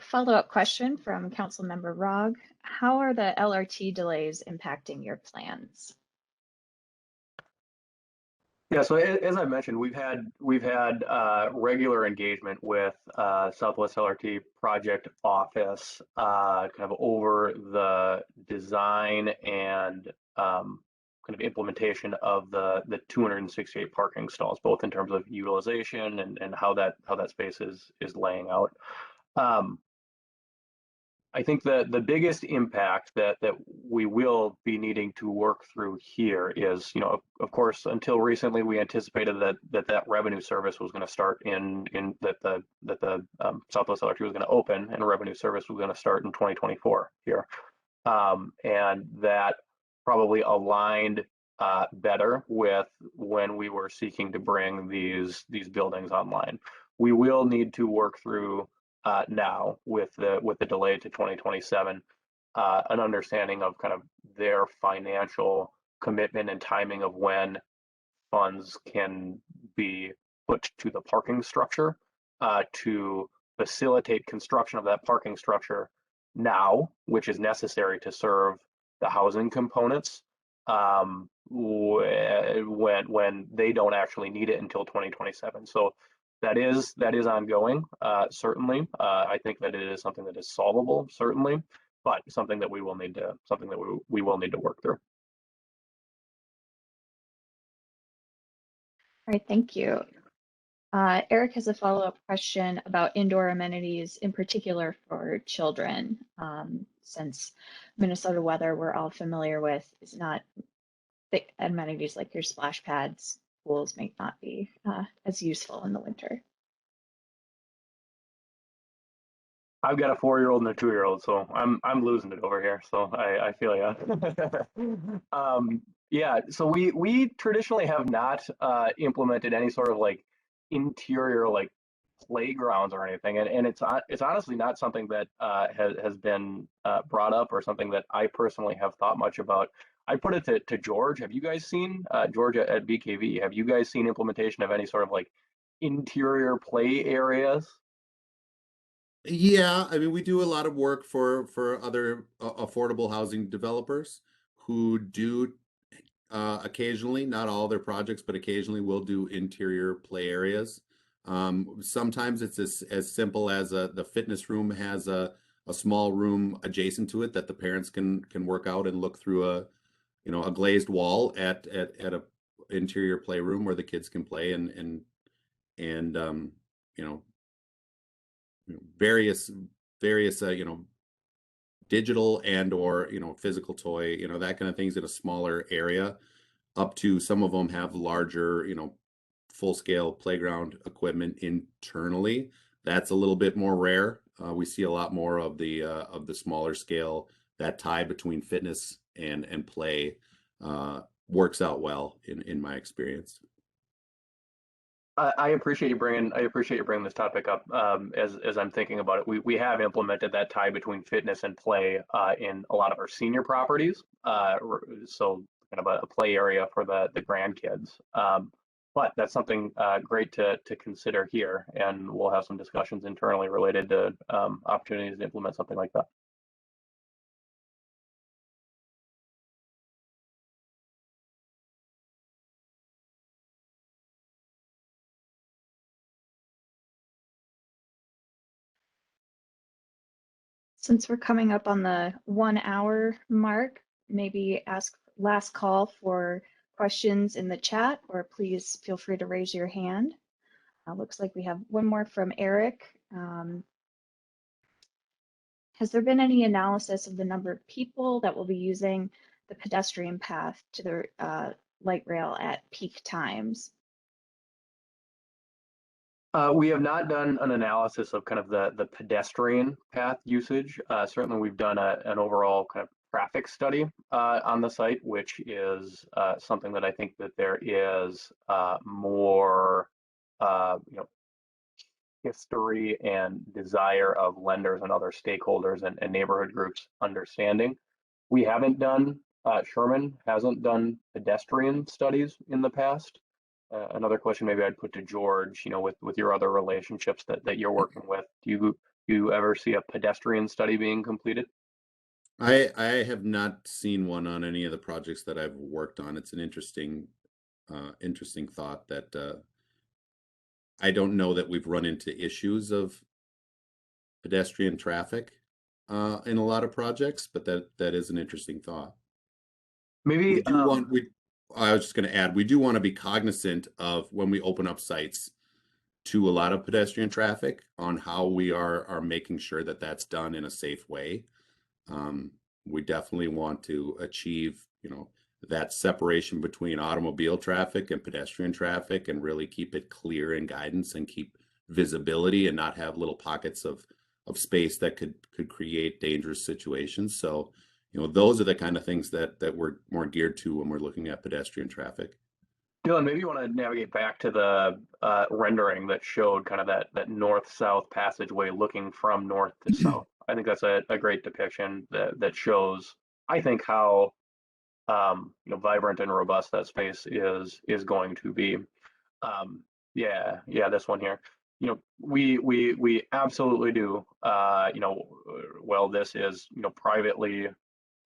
[SPEAKER 4] Follow-up question from Councilmember Rogg. How are the LRT delays impacting your plans?
[SPEAKER 2] Yeah, so as I mentioned, we've had regular engagement with Southwest LRT project office kind of over the design and kind of implementation of the 268 parking stalls, both in terms of utilization and how that space is laying out. I think the biggest impact that we will be needing to work through here is, of course, until recently we anticipated that revenue service was going to start that the Southwest LRT was going to open and revenue service was going to start in 2024 here, and that probably aligned better with when we were seeking to bring these buildings online. We will need to work through now with the delay to 2027, an understanding of kind of their financial commitment and timing of when funds can be put to the parking structure to facilitate construction of that parking structure now, which is necessary to serve the housing components when they don't actually need it until 2027. So that is ongoing, certainly. I think that it is something that is solvable, certainly, but something that we will need to work through.
[SPEAKER 4] All right, thank you. Eric has a follow-up question about indoor amenities, in particular for children. since Minnesota weather we're all familiar with is not the amenities like your splash pads, pools may not be as useful in the winter.
[SPEAKER 2] I've got a 4-year-old and a 2-year-old, so I'm losing it over here. So I feel ya. Yeah, so we traditionally have not implemented any sort of like interior like playgrounds or anything, and it's honestly not something that has been brought up or something that I personally have thought much about. I put it to George. Have you guys seen George at BKV? Have you guys seen implementation of any sort of like interior play areas?
[SPEAKER 3] Yeah, I mean, we do a lot of work for other affordable housing developers who do occasionally, not all their projects, but occasionally will do interior play areas. Sometimes it's as simple as the fitness room has a small room adjacent to it that the parents can work out and look through a glazed wall at a interior playroom where the kids can play and you know various digital and or physical toy, that kind of things in a smaller area, up to some of them have larger, full scale playground equipment internally. That's a little bit more rare. We see a lot more of the smaller scale. That tie between fitness and play works out well in my experience.
[SPEAKER 2] I appreciate you bringing this topic up. As I'm thinking about it, we have implemented that tie between fitness and play in a lot of our senior properties. So kind of a play area for the grandkids. But that's something great to consider here, and we'll have some discussions internally related to opportunities to implement something like that.
[SPEAKER 4] Since we're coming up on the 1 hour mark, maybe ask last call for questions in the chat, or please feel free to raise your hand. Looks like we have one more from Eric. Has there been any analysis of the number of people that will be using the pedestrian path to the light rail at peak times?
[SPEAKER 2] We have not done an analysis of kind of the pedestrian path usage. Certainly, we've done an overall kind of traffic study on the site, which is something that I think that there is more, history and desire of lenders and other stakeholders and neighborhood groups understanding. We haven't done, Sherman hasn't done pedestrian studies in the past. Another question maybe I'd put to George, with your other relationships that you're working with, do you ever see a pedestrian study being completed?
[SPEAKER 3] I have not seen one on any of the projects that I've worked on. It's an interesting thought that I don't know that we've run into issues of pedestrian traffic in a lot of projects, but that is an interesting thought.
[SPEAKER 2] Maybe
[SPEAKER 3] I was just going to add, we do want to be cognizant of when we open up sites to a lot of pedestrian traffic on how we are making sure that that's done in a safe way. We definitely want to achieve, that separation between automobile traffic and pedestrian traffic, and really keep it clear in guidance and keep visibility and not have little pockets of space that could create dangerous situations. So, those are the kind of things that we're more geared to when we're looking at pedestrian traffic.
[SPEAKER 2] Dylan, maybe you want to navigate back to the rendering that showed kind of that north-south passageway looking from north to south. I think that's a great depiction that shows, I think, how vibrant and robust that space is going to be. Yeah, this one here. We absolutely do. Well, this is privately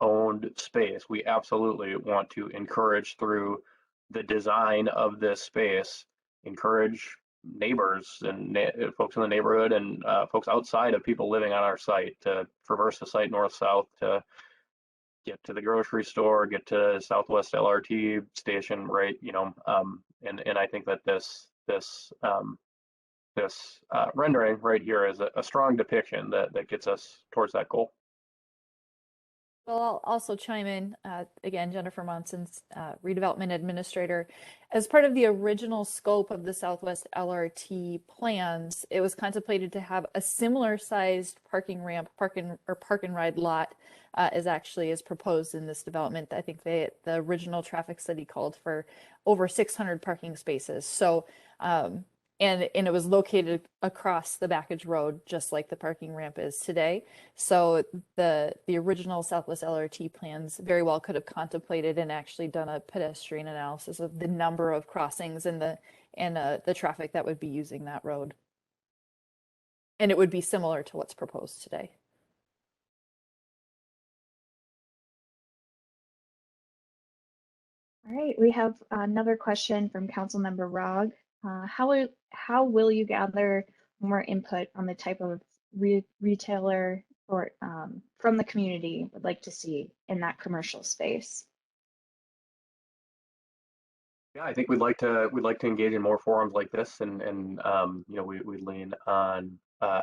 [SPEAKER 2] owned space. We absolutely want to encourage through the design of this space, encourage neighbors and folks in the neighborhood and folks outside of people living on our site to traverse the site north-south to get to the grocery store, get to Southwest LRT station, right? And I think that this rendering right here is a strong depiction that gets us towards that goal.
[SPEAKER 1] Well, I'll also chime in, again, Jennifer Monson's redevelopment administrator. As part of the original scope of the Southwest LRT plans, it was contemplated to have a similar sized parking ramp, park and ride lot as actually is proposed in this development. I think the original traffic study called for over 600 parking spaces. So, and it was located across the Backage Road, just like the parking ramp is today. So the original Southwest LRT plans very well could have contemplated and actually done a pedestrian analysis of the number of crossings and the traffic that would be using that road. And it would be similar to what's proposed today.
[SPEAKER 4] All right, we have another question from Councilmember Rogg. How will you gather more input on the type of retailer or from the community would like to see in that commercial space?
[SPEAKER 2] Yeah, I think we'd like to engage in more forums like this, and you know, we lean on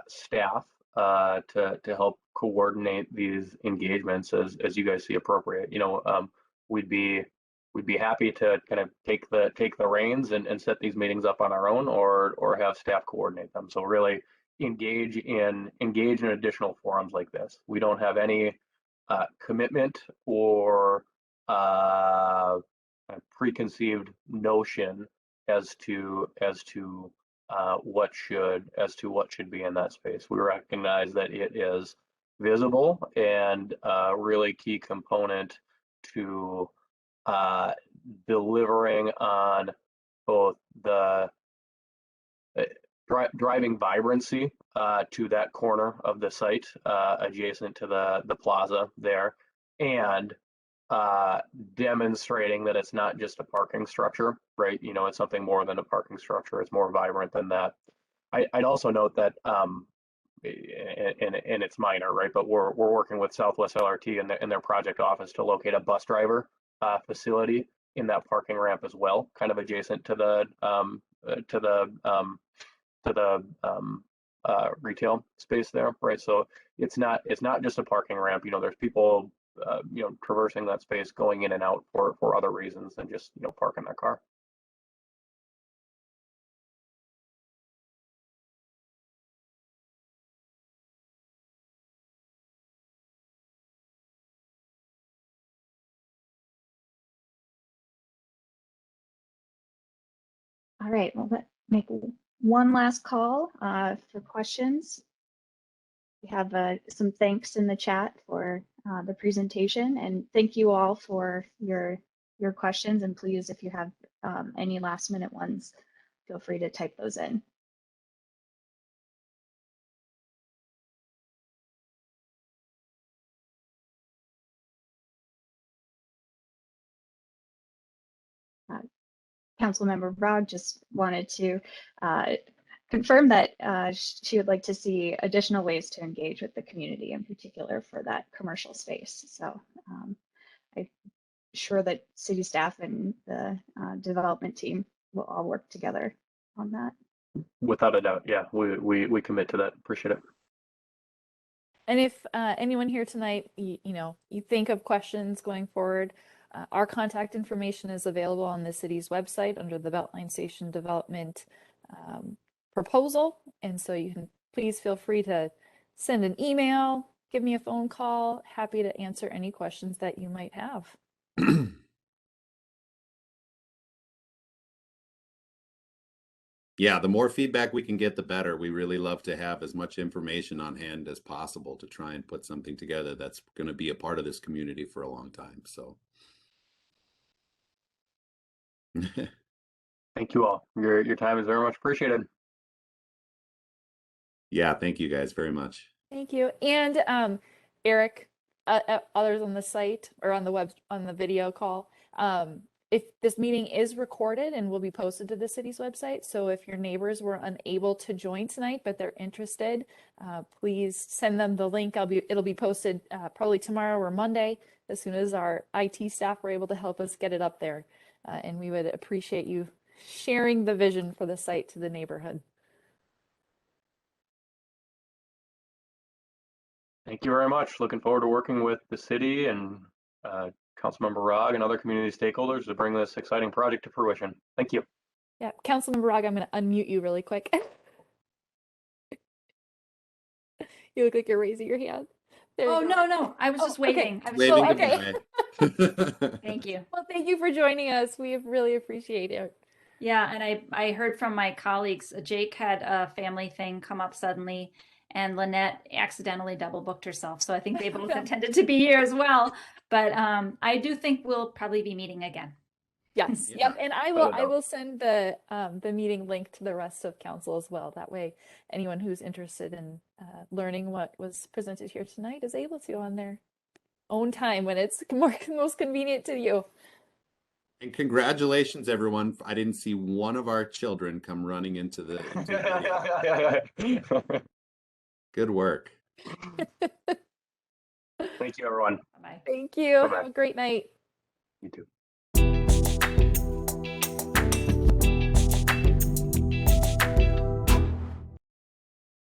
[SPEAKER 2] staff to help coordinate these engagements as you guys see appropriate. You know, we'd be happy to kind of take the reins and set these meetings up on our own, or have staff coordinate them. So really engage in additional forums like this. We don't have any commitment or a preconceived notion as to what should be in that space. We recognize that it is visible and a really key component to delivering on both the driving vibrancy to that corner of the site adjacent to the plaza there, and demonstrating that it's not just a parking structure, right? You know, it's something more than a parking structure. It's more vibrant than that. I'd also note that, and it's minor, right? But we're working with Southwest LRT and their project office to locate a bus driver facility in that parking ramp as well, kind of adjacent to the retail space there, right? So it's not just a parking ramp. You know, there's people you know, traversing that space, going in and out for other reasons than just, you know, parking their car.
[SPEAKER 4] All right, well, let's make one last call for questions. We have some thanks in the chat for the presentation, and thank you all for your questions. And please, if you have any last minute ones, feel free to type those in. Councilmember Bragg just wanted to confirm that she would like to see additional ways to engage with the community, in particular for that commercial space. So I'm sure that city staff and the development team will all work together on that.
[SPEAKER 2] Without a doubt, yeah, we commit to that. Appreciate it.
[SPEAKER 1] And if anyone here tonight, you know, you think of questions going forward, our contact information is available on the city's website under the Beltline Station Development proposal. And so you can please feel free to send an email, give me a phone call. Happy to answer any questions that you might have.
[SPEAKER 3] Yeah, the more feedback we can get, the better. We really love to have as much information on hand as possible to try and put something together that's going to be a part of this community for a long time. So
[SPEAKER 2] Thank you all. Your time is very much appreciated.
[SPEAKER 3] yeah, thank you guys very much.
[SPEAKER 1] Thank you. And Eric, others on the site or on the video call, if this meeting is recorded and will be posted to the city's website. So if your neighbors were unable to join tonight, but they're interested, please send them the link. It'll be posted probably tomorrow or Monday, as soon as our IT staff were able to help us get it up there. And we would appreciate you sharing the vision for the site to the neighborhood.
[SPEAKER 2] Thank you very much. Looking forward to working with the city and Councilmember Rogg and other community stakeholders to bring this exciting project to fruition. Thank you.
[SPEAKER 1] Yeah, Councilmember Rogg, I'm going to unmute you really quick. You look like you're raising your hand. There you
[SPEAKER 5] Oh,
[SPEAKER 1] go.
[SPEAKER 5] no, I was
[SPEAKER 1] Oh,
[SPEAKER 5] just
[SPEAKER 1] okay.
[SPEAKER 5] waving. I was
[SPEAKER 3] Waving
[SPEAKER 5] just
[SPEAKER 1] okay.
[SPEAKER 3] goodbye.
[SPEAKER 5] Thank you.
[SPEAKER 1] Well, thank you for joining us. We really appreciate it.
[SPEAKER 5] Yeah, and I heard from my colleagues, Jake had a family thing come up suddenly, and Lynette accidentally double booked herself. So I think they both intended to be here as well. But I do think we'll probably be meeting again.
[SPEAKER 1] Yes,
[SPEAKER 3] Yeah.
[SPEAKER 1] yep, and I
[SPEAKER 2] Without a
[SPEAKER 1] will send the meeting link to the rest of council as well. That way, anyone who's interested in learning what was presented here tonight is able to on their own time when it's most convenient to you.
[SPEAKER 3] And congratulations, everyone. I didn't see one of our children come running into the video. Good work.
[SPEAKER 2] Thank you, everyone.
[SPEAKER 5] Bye-bye.
[SPEAKER 1] Thank you.
[SPEAKER 2] Bye-bye.
[SPEAKER 1] Have a great night.
[SPEAKER 2] You too.